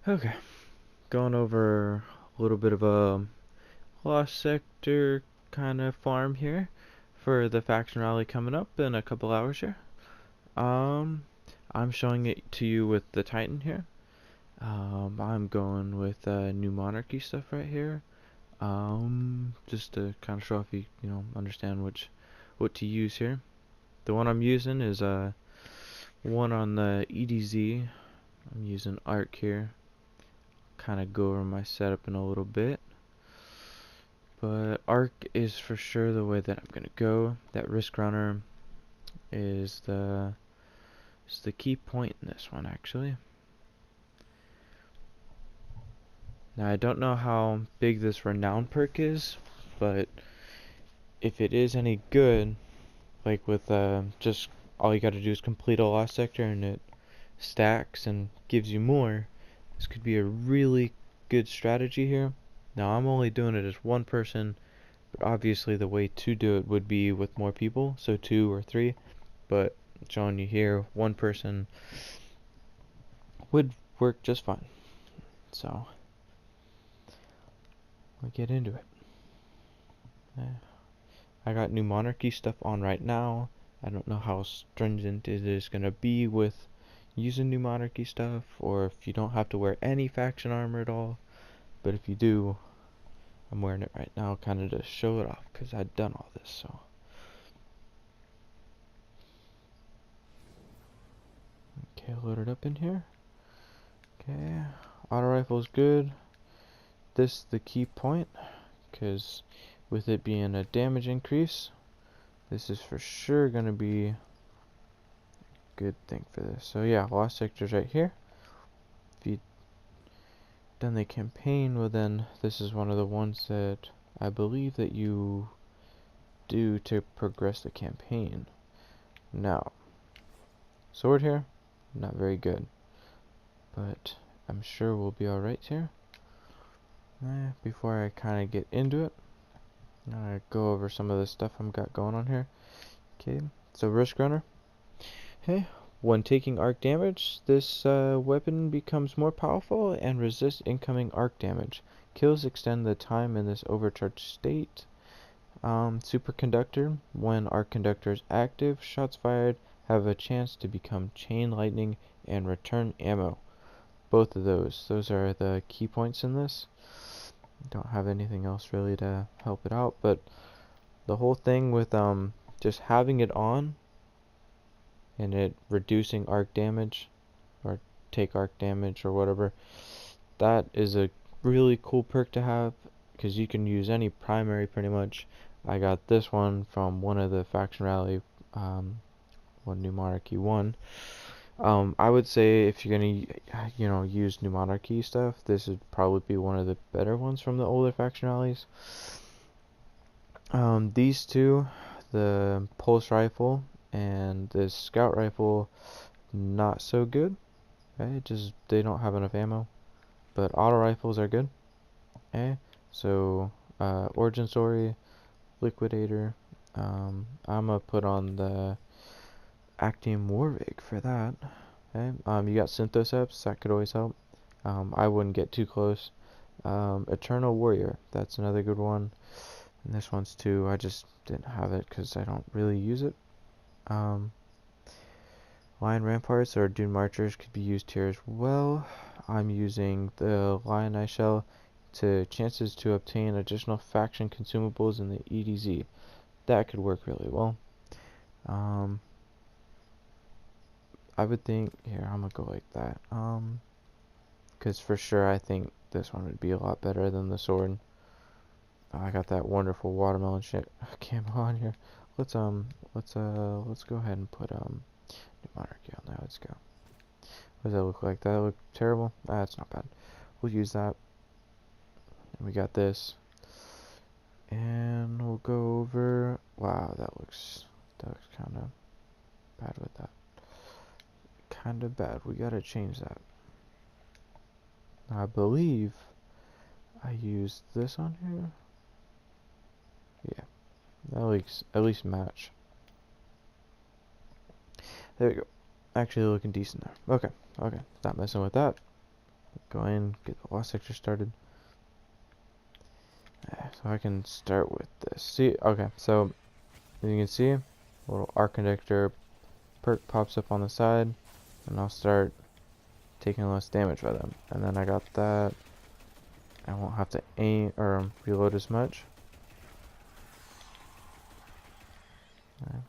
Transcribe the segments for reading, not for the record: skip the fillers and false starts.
Okay, going over a little bit of a lost sector kind of farm here for the faction rally coming up in a couple hours here. Um, I'm showing it to you with the Titan here. I'm going with new monarchy stuff right here. Just to kind of show off you understand what to use here. The one I'm using is one on the EDZ. I'm using Arc here. Kind of go over my setup in a little bit. But Arc is for sure the way that I'm gonna go. That Risk Runner is the key point in this one actually. Now I don't know how big this Renown perk is, but if it is any good, like with just all you gotta do is complete a lost sector and it stacks and gives you more, this could be a really good strategy here. Now I'm only doing it as one person, but obviously the way to do it would be with more people, so 2 or 3, but showing you here, one person would work just fine. So we'll get into it. I got new monarchy stuff on right now. I don't know how stringent it is gonna be with using new monarchy stuff, or if you don't have to wear any faction armor at all, but if you do, I'm wearing it right now kind of to show it off because I've done all this. So okay, load it up in here. Okay, auto rifle is good. This is the key point because with it being a damage increase, this is for sure gonna be a good thing for this. So yeah, lost sectors right here. If you done the campaign, well then this is one of the ones that I believe that you do to progress the campaign. Now, sword here, not very good, but I'm sure we'll be alright here. Before I kind of get into it, I go over some of the stuff I've got going on here. Okay, so Risk Runner. Hey, when taking arc damage, this weapon becomes more powerful and resists incoming arc damage. Kills extend the time in this overcharged state. Superconductor. When arc conductor is active, shots fired have a chance to become chain lightning and return ammo. Both of those are the key points in this. Don't have anything else really to help it out, but the whole thing with just having it on and it reducing arc damage or take arc damage or whatever, that is a really cool perk to have because you can use any primary pretty much. I got this one from one of the faction rally, one New Monarchy 1. I would say if you're gonna use New Monarchy stuff, this would probably be one of the better ones from the older faction rallies. These two, the pulse rifle and the scout rifle, not so good. Okay, just they don't have enough ammo. But auto rifles are good. Okay, so origin story, liquidator. I'm gonna put on the Actium Warvig for that. Okay, you got Synthoceps, that could always help. I wouldn't get too close. Eternal Warrior, that's another good one. And this one's too, I just didn't have it because I don't really use it. Lion Ramparts or Dune Marchers could be used here as well. I'm using the Lion Eye Shell to chances to obtain additional faction consumables in the EDZ. That could work really well. I would think, here, I'm gonna go like that. Because for sure I think this one would be a lot better than the sword. I got that wonderful watermelon shit camo on here. Let's go ahead and put New Monarchy on there. Let's go. What does that look like? That look terrible? That's not bad. We'll use that. And we got this. And we'll go over. Wow, that looks kind of bad with that. Kind of bad. We gotta change that. I believe I used this on here. Yeah, that looks at least match. There we go. Actually looking decent there. Okay, stop messing with that. Go in, get the lost sector started. So I can start with this. See, okay, so as you can see, a little arc conductor perk pops up on the side, and I'll start taking less damage by them. And then I got that. I won't have to aim or reload as much. Right.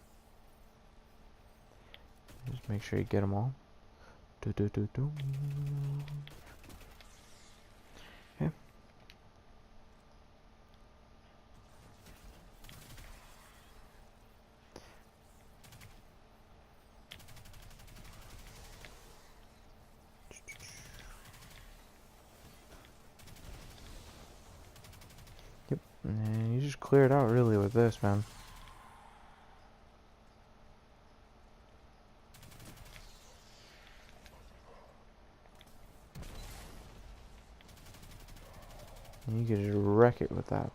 Just make sure you get them all. Okay. Yep. And you just clear it out really with this, man. You can just wreck it with that.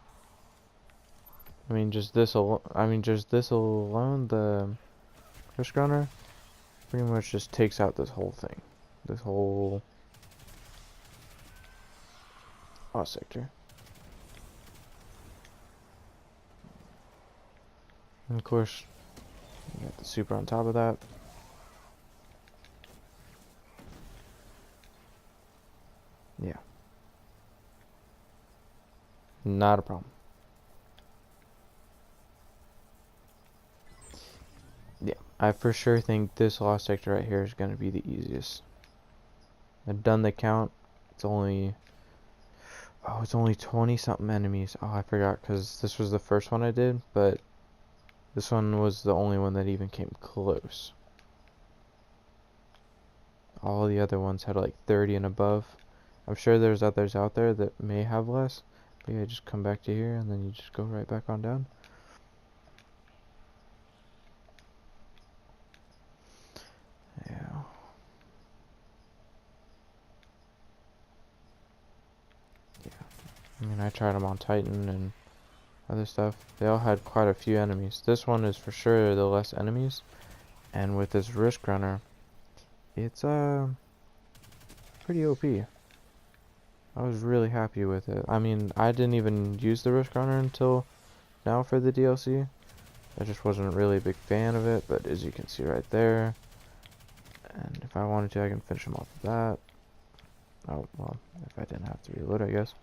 I mean, just this alone. The risk runner pretty much just takes out this whole thing, this whole sector. And of course, you got the super on top of that. Yeah, not a problem. Yeah, I for sure think this lost sector right here is going to be the easiest. I've done the count. It's only 20 something enemies. Oh, I forgot because this was the first one I did, but this one was the only one that even came close. All the other ones had like 30 and above. I'm sure there's others out there that may have less, but yeah, just come back to here and then you just go right back on down. Yeah. I mean, I tried them on Titan and other stuff. They all had quite a few enemies. This one is for sure the less enemies. And with this risk runner, it's pretty OP. I was really happy with it. I mean, I didn't even use the risk runner until now for the DLC. I just wasn't really a big fan of it, but as you can see right there, and if I wanted to, I can finish him off with that. Oh, well, if I didn't have to reload, I guess.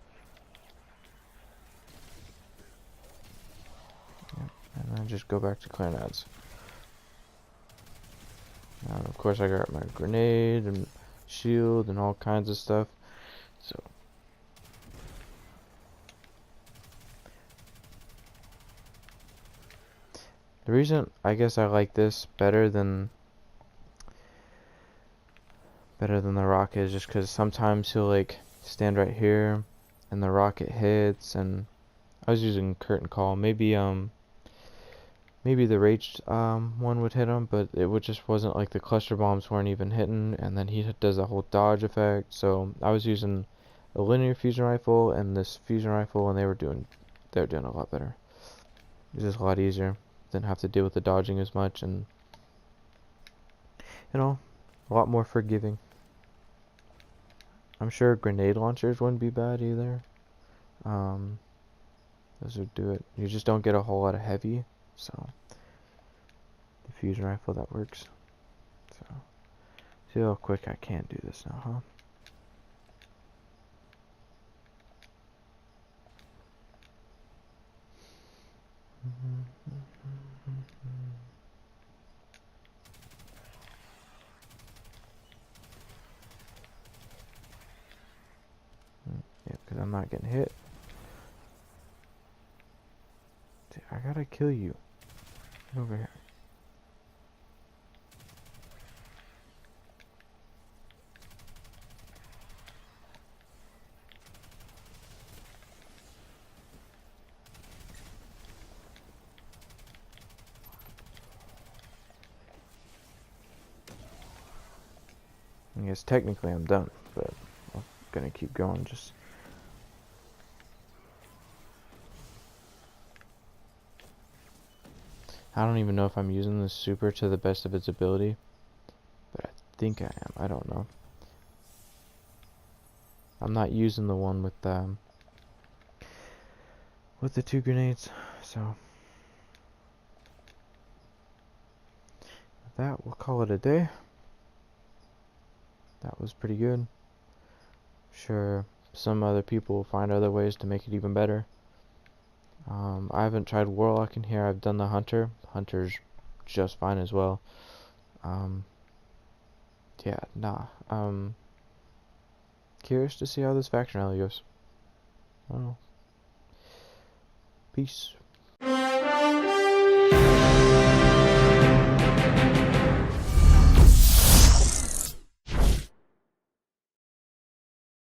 And then just go back to clearing ads. And of course I got my grenade and shield and all kinds of stuff. So the reason I guess I like this better than the rocket is just because sometimes he'll like stand right here and the rocket hits, and I was using curtain call. Maybe the rage one would hit him, but just wasn't like the cluster bombs weren't even hitting, and then he does a whole dodge effect. So I was using a linear fusion rifle and this fusion rifle, and they were doing a lot better. It was just a lot easier. Didn't have to deal with the dodging as much, and a lot more forgiving. I'm sure grenade launchers wouldn't be bad either. Those would do it. You just don't get a whole lot of heavy. So the fusion rifle, that works. So see how quick I can do this now, huh? Yeah, because I'm not getting hit. See, I gotta kill you. Get over here. I guess technically I'm done, but I'm gonna keep going. Just I don't even know if I'm using this super to the best of its ability, but I think I am. I don't know. I'm not using the one with the 2 grenades. So with that, we'll call it a day. That was pretty good. Sure, some other people will find other ways to make it even better. I haven't tried Warlock in here. I've done the Hunter. Hunter's just fine as well. Yeah, nah. Curious to see how this faction rally goes. I don't know. Peace.